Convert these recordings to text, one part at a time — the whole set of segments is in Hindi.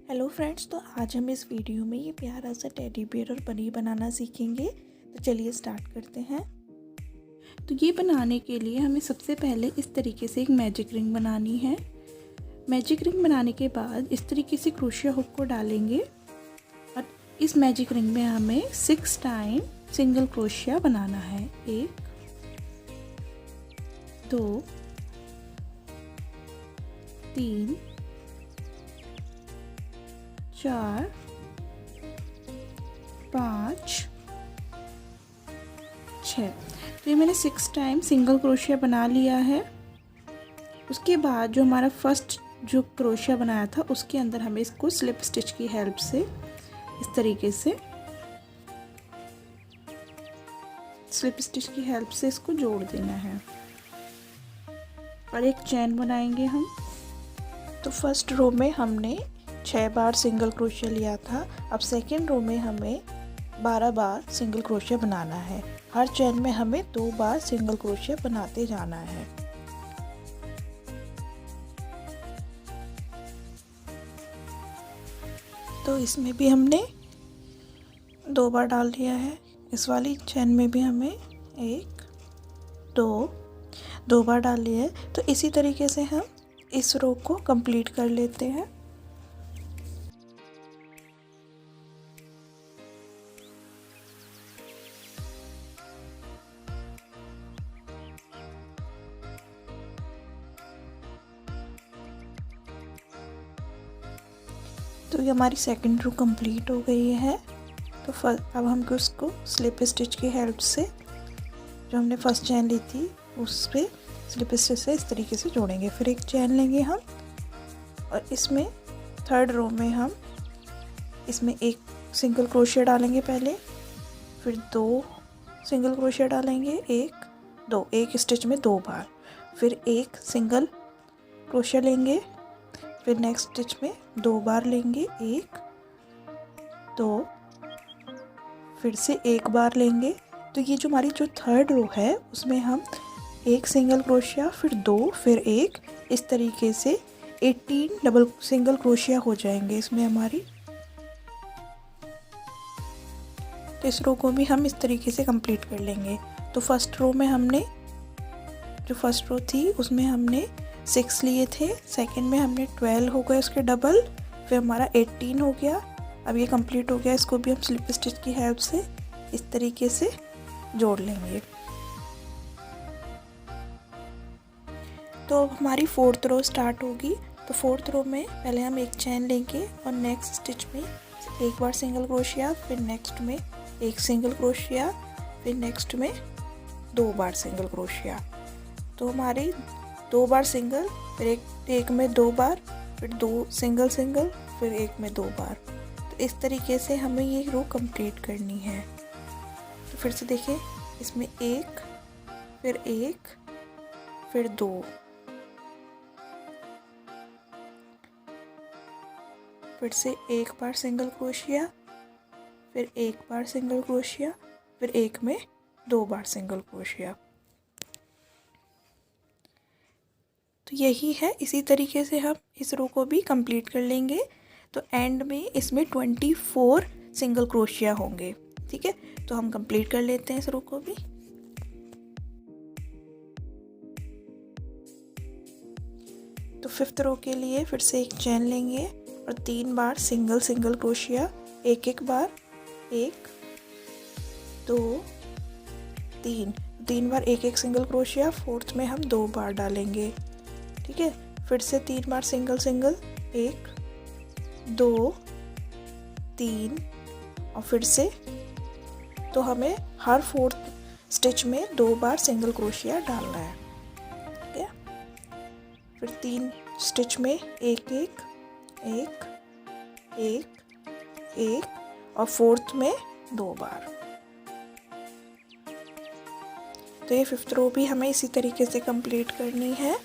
हेलो फ्रेंड्स, तो आज हम इस वीडियो में ये प्यारा सा टेडी बियर और बनी बनाना सीखेंगे। तो चलिए स्टार्ट करते हैं। तो ये बनाने के लिए हमें सबसे पहले इस तरीके से एक मैजिक रिंग बनानी है। मैजिक रिंग बनाने के बाद इस तरीके से क्रोशिया हुक को डालेंगे और इस मैजिक रिंग में हमें 6 टाइम सिंगल क्रोशिया बनाना है। 1 2 3 4 5 6। तो ये मैंने 6 टाइम सिंगल क्रोशिया बना लिया है। उसके बाद जो हमारा फर्स्ट जो क्रोशिया बनाया था उसके अंदर हमें इसको स्लिप स्टिच की हेल्प से इस तरीके से इसको जोड़ देना है और एक चेन बनाएंगे हम। तो फर्स्ट रो में हमने 6 बार सिंगल क्रोशिया लिया था। अब सेकेंड रो में हमें 12 बार सिंगल क्रोशिया बनाना है। हर चेन में हमें 2 बार सिंगल क्रोशिया बनाते जाना है। तो इसमें भी हमने 2 बार डाल दिया है। इस वाली चेन में भी हमें 1 2 बार डाल लिया है। तो इसी तरीके से हम इस रो को कंप्लीट कर लेते हैं। तो ये हमारी सेकंड रो कंप्लीट हो गई है। तो अब हम उसको स्लिप स्टिच की हेल्प से जो हमने फर्स्ट चेन ली थी उस पे स्लिप स्टिच से इस तरीके से जोड़ेंगे। फिर एक चेन लेंगे हम और इसमें थर्ड रो में हम इसमें एक सिंगल क्रोशिया डालेंगे पहले, फिर 2 सिंगल क्रोशिया डालेंगे, 1 2 एक स्टिच में 2 बार, फिर एक सिंगल क्रोशिया लेंगे, फिर नेक्स्ट स्टिच में 2 बार लेंगे, 1 2, फिर से 1 बार लेंगे। तो ये जो हमारी जो थर्ड रो है उसमें हम एक सिंगल क्रोशिया, फिर 2, फिर 1, इस तरीके से 18 डबल सिंगल क्रोशिया हो जाएंगे इसमें हमारी। तो इस रो को भी हम इस तरीके से कंप्लीट कर लेंगे। तो फर्स्ट रो में हमने जो फर्स्ट रो थी उसमें हमने 6 लिए थे, सेकंड में हमने 12 हो गए उसके डबल, फिर हमारा 18 हो गया। अब ये कंप्लीट हो गया। इसको भी हम स्लिप स्टिच की हेल्प से इस तरीके से जोड़ लेंगे। तो हमारी फोर्थ रो स्टार्ट होगी। तो फोर्थ रो में पहले हम एक चेन लेंगे और नेक्स्ट स्टिच में 1 बार सिंगल क्रोशिया, फिर नेक्स्ट में एक सिंगल क्रोशिया, फिर नेक्स्ट में 2 बार सिंगल क्रोशिया। तो हमारी 2 बार सिंगल, फिर एक में 2 बार, फिर 2 सिंगल सिंगल, फिर एक में 2 बार। तो इस तरीके से हमें ये रो कंप्लीट करनी है। तो फिर से देखें, इसमें 1 फिर 1 फिर 2, फिर से 1 बार सिंगल क्रोशिया, फिर 1 बार सिंगल क्रोशिया, फिर एक में 2 बार सिंगल क्रोशिया। तो यही है, इसी तरीके से हम इस रो को भी कंप्लीट कर लेंगे। तो एंड में इसमें 24 सिंगल क्रोशिया होंगे। ठीक है, तो हम कंप्लीट कर लेते हैं इस रो को भी। तो फिफ्थ रो के लिए फिर से एक चेन लेंगे और 3 बार सिंगल सिंगल क्रोशिया, एक बार, 1 2 3 बार एक सिंगल क्रोशिया। फोर्थ में हम 2 बार डालेंगे। ठीक है, फिर से 3 बार सिंगल सिंगल, 1 2 3, और फिर से तो हमें हर फोर्थ स्टिच में 2 बार सिंगल क्रोशिया डालना है। ठीक है, फिर 3 स्टिच में एक और फोर्थ में 2 बार। तो ये फिफ्थ रो भी हमें इसी तरीके से कंप्लीट करनी है।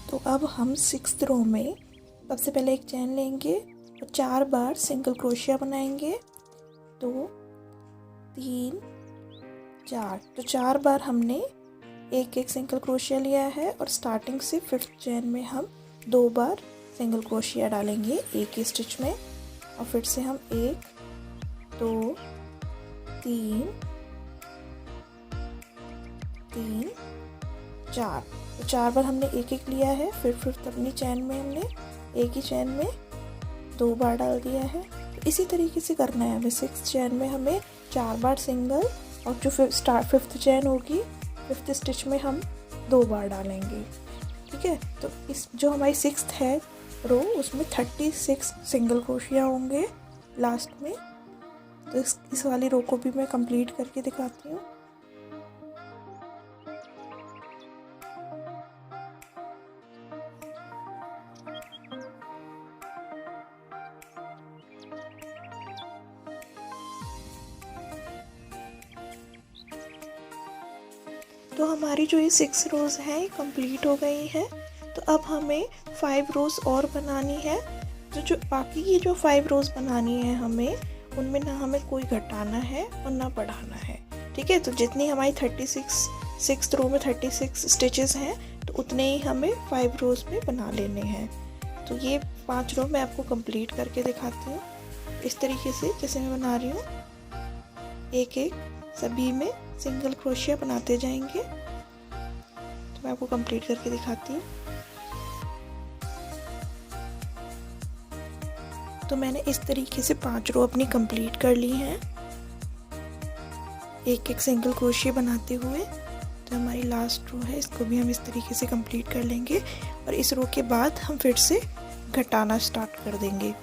तो अब हम 6th रो में सबसे पहले एक चैन लेंगे और 4 बार सिंगल क्रोशिया बनाएंगे। 2 3 4। तो 4 बार हमने एक सिंगल क्रोशिया लिया है और स्टार्टिंग से 5th चैन में हम 2 बार सिंगल क्रोशिया डालेंगे एक ही स्टिच में। और फिर से हम 1 2 3 3 4। तो 4 बार हमने एक लिया है। फिर 5th अपनी चैन में हमने एक ही चैन में 2 बार डाल दिया है। तो इसी तरीके से करना है हमें। 6th चैन में हमें 4 बार सिंगल और जो 5th चैन होगी 5th स्टिच में हम 2 बार डालेंगे। ठीक है। तो इस जो हमारी 6th है रो उसमें 36 सिंगल क्रोशिया होंगे लास्ट में। तो इस वाली रो को भी मैं कंप्लीट करके दिखाती हूँ। तो हमारी जो ये 6 रोज़ हैं कंप्लीट हो गई हैं। तो अब हमें 5 रोज़ और बनानी है। तो जो बाकी की जो 5 रोज़ बनानी है हमें उनमें ना हमें कोई घटाना है और ना बढ़ाना है। ठीक है। तो जितनी हमारी 6th रो में 36 स्टिचेस हैं तो उतने ही हमें 5 रोज़ में बना लेने हैं। तो ये 5 रो मैं आपको कंप्लीट करके दिखाती हूँ इस तरीके से जैसे मैं बना रही हूँ। एक सभी में सिंगल क्रोशिया बनाते जाएंगे। तो मैं आपको कंप्लीट करके दिखाती हूँ। तो मैंने इस तरीके से 5 रो अपनी कंप्लीट कर ली हैं एक सिंगल क्रोशिया बनाते हुए। तो हमारी लास्ट रो है इसको भी हम इस तरीके से कंप्लीट कर लेंगे और इस रो के बाद हम फिर से घटाना स्टार्ट कर देंगे।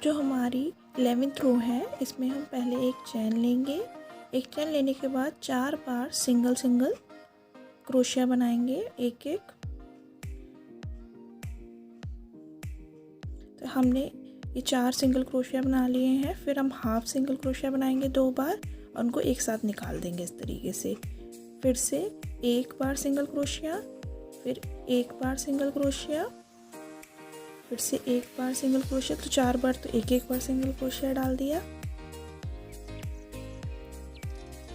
जो हमारी 11th रो है इसमें हम पहले एक चैन लेंगे। एक चैन लेने के बाद 4 बार सिंगल क्रोशिया बनाएंगे एक। तो हमने ये 4 सिंगल क्रोशिया बना लिए हैं। फिर हम हाफ सिंगल क्रोशिया बनाएंगे 2 बार और उनको एक साथ निकाल देंगे इस तरीके से। फिर से 1 बार सिंगल क्रोशिया, फिर 1 बार सिंगल क्रोशिया, फिर से 1 बार सिंगल क्रोशिया। तो 4 बार तो एक बार सिंगल क्रोशिया डाल दिया।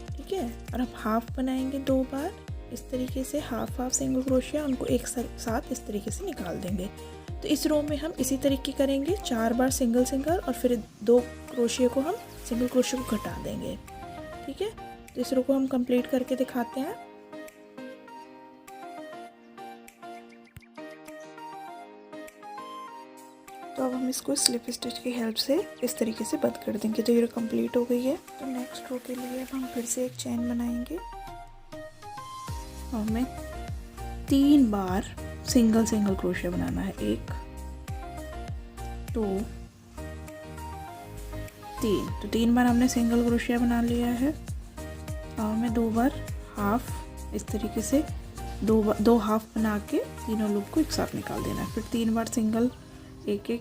ठीक है। और अब हाफ बनाएंगे 2 बार इस तरीके से हाफ सिंगल क्रोशिया, उनको एक साथ इस तरीके से निकाल देंगे। तो इस रो में हम इसी तरीके करेंगे 4 बार सिंगल और फिर 2 क्रोशिया को हम सिंगल क्रोशिया को घटा देंगे। ठीक है। तो इस रो को हम कंप्लीट करके दिखाते हैं। तो अब हम इसको स्लिप स्टिच की हेल्प से इस तरीके से बंद कर देंगे। तो ये रो कंप्लीट हो गई है। तो नेक्स्ट रो के लिए अब हम फिर से एक चैन बनाएंगे और हमें 3 बार सिंगल क्रोशिया बनाना है। 1 2 3। तो 3 बार हमने सिंगल क्रोशिया बना लिया है और हमें 2 बार हाफ इस तरीके से 2 हाफ बना के तीनों लूप को एक साथ निकाल देना है। फिर 3 बार सिंगल एक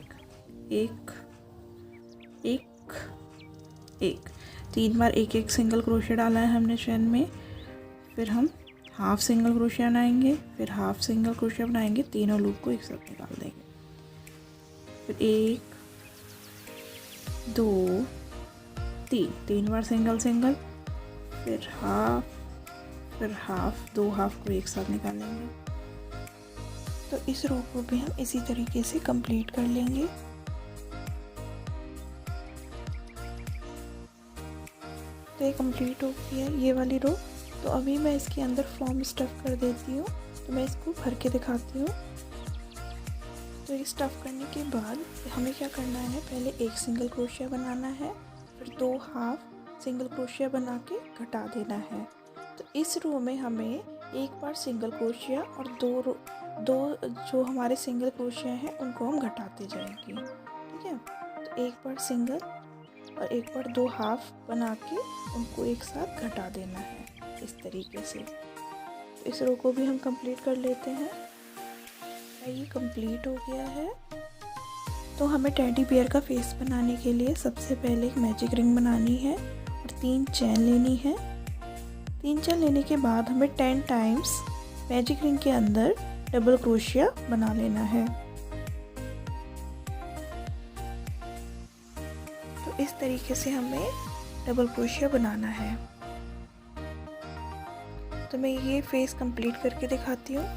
3 बार एक सिंगल क्रोशिया डाला है हमने चैन में। फिर हम हाफ सिंगल क्रोशिया बनाएंगे, फिर हाफ सिंगल क्रोशिया बनाएंगे, तीनों लूप को एक साथ निकाल देंगे। फिर 1 2 3 बार सिंगल, फिर हाफ 2 हाफ को एक साथ निकाल लेंगे। तो इस रो को भी हम इसी तरीके से कंप्लीट कर लेंगे। तो ये कंप्लीट हो गई है ये वाली रो। तो अभी मैं इसके अंदर फॉर्म स्टफ़ कर देती हूँ। तो मैं इसको भर के दिखाती हूँ। तो ये स्टफ़ करने के बाद हमें क्या करना है, पहले एक सिंगल क्रोशिया बनाना है, फिर 2 हाफ सिंगल क्रोशिया बना के घटा देना है। तो इस रो में हमें 1 बार सिंगल क्रोशिया और 2 जो हमारे सिंगल क्रोशिया हैं उनको हम घटाते जाएंगे। ठीक है। तो 1 बार सिंगल और 1 बार 2 हाफ बना के उनको एक साथ घटा देना है इस तरीके से। तो इस रो को भी हम कंप्लीट कर लेते हैं। ये कंप्लीट हो गया है। तो हमें टेडी बियर का फेस बनाने के लिए सबसे पहले एक मैजिक रिंग बनानी है और 3 चैन लेनी है। 3 चैन लेने के बाद हमें 10 टाइम्स मैजिक रिंग के अंदर डबल क्रोशिया बना लेना है। तो इस तरीके से हमें डबल क्रोशिया बनाना है। तो मैं ये फेस कंप्लीट करके दिखाती हूँ।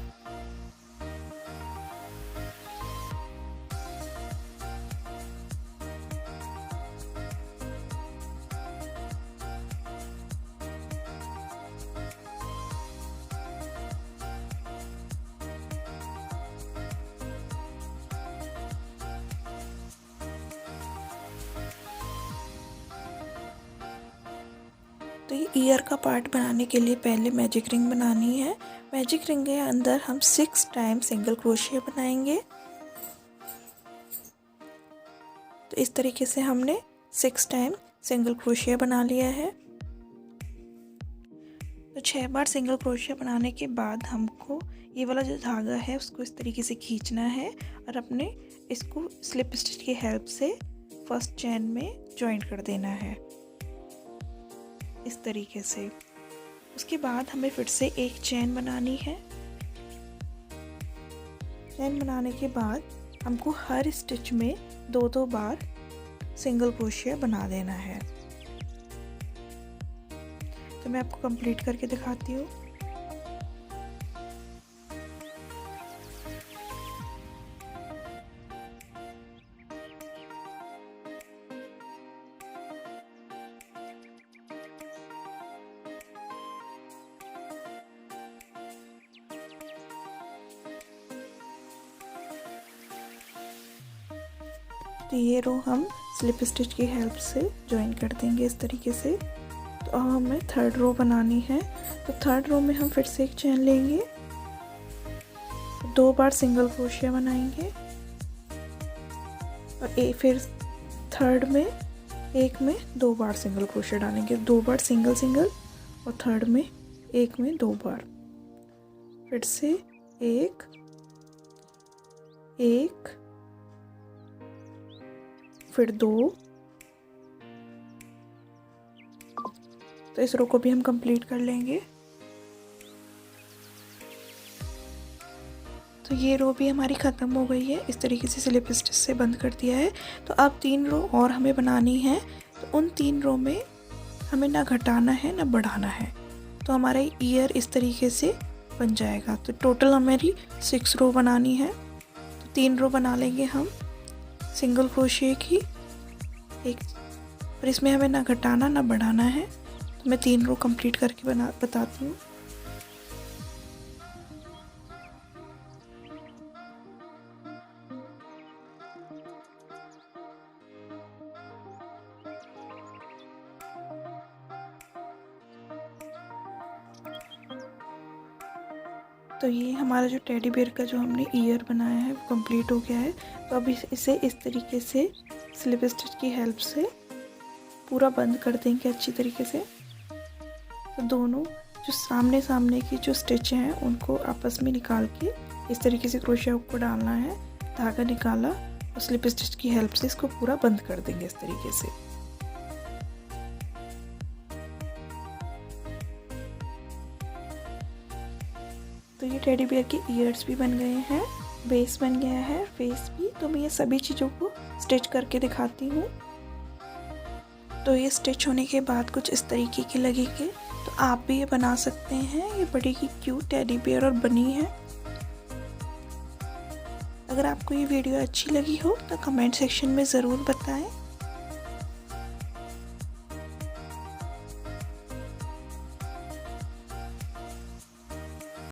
तो ये ईयर का पार्ट बनाने के लिए पहले मैजिक रिंग बनानी है। मैजिक रिंग के अंदर हम 6 टाइम सिंगल क्रोशिया बनाएंगे। तो इस तरीके से हमने 6 टाइम सिंगल क्रोशिया बना लिया है। तो 6 बार सिंगल क्रोशिया बनाने के बाद हमको ये वाला जो धागा है उसको इस तरीके से खींचना है और अपने इसको स्लिप स्टिच की हेल्प से फर्स्ट चेन में जॉइन कर देना है इस तरीके से। उसके बाद हमें फिर से एक चेन बनानी है। चेन बनाने के बाद हमको हर स्टिच में 2-2 बार सिंगल क्रोशिया बना देना है। तो मैं आपको कंप्लीट करके दिखाती हूँ। तो ये रो हम स्लिप स्टिच की हेल्प से ज्वाइन कर देंगे इस तरीके से। तो अब हमें थर्ड रो बनानी है। तो थर्ड रो में हम फिर से एक चेन लेंगे, 2 बार सिंगल क्रोशिया बनाएंगे और फिर थर्ड में एक में 2 बार सिंगल क्रोशिया डालेंगे। 2 बार सिंगल सिंगल और थर्ड में एक में 2 बार। फिर से एक एक फिर 2। तो इस रो को भी हम कंप्लीट कर लेंगे। तो ये रो भी हमारी ख़त्म हो गई है। इस तरीके से स्लिप स्टिच से बंद कर दिया है। तो अब 3 रो और हमें बनानी है। तो उन 3 रो में हमें ना घटाना है ना बढ़ाना है। तो हमारा ईयर इस तरीके से बन जाएगा। तो टोटल हमारी 6 रो बनानी है। तो 3 रो बना लेंगे हम सिंगल क्रोशिया की एक, और इसमें हमें ना घटाना ना बढ़ाना है। तो मैं 3 रो कंप्लीट करके बताती हूँ। तो ये हमारा जो टेडी बेयर का जो हमने ईयर बनाया है वो कंप्लीट हो गया है। तो अब इसे इस तरीके से स्लिप स्टिच की हेल्प से पूरा बंद कर देंगे अच्छी तरीके से। तो दोनों जो सामने सामने की जो स्टिच हैं उनको आपस में निकाल के इस तरीके से क्रोशिया को डालना है। धागा निकाला और स्लिप स्टिच की हेल्प से इसको पूरा बंद कर देंगे इस तरीके से। तो ये टेडी बेयर के ईयर्स भी बन गए हैं, बेस बन गया है, फेस भी। तो मैं ये सभी चीज़ों को स्टिच करके दिखाती हूँ। तो ये स्टिच होने के बाद कुछ इस तरीके के लगेंगे। तो आप भी ये बना सकते हैं। ये बड़ी ही क्यूट टेडी बेयर और बनी है। अगर आपको ये वीडियो अच्छी लगी हो तो कमेंट सेक्शन में ज़रूर बताएं।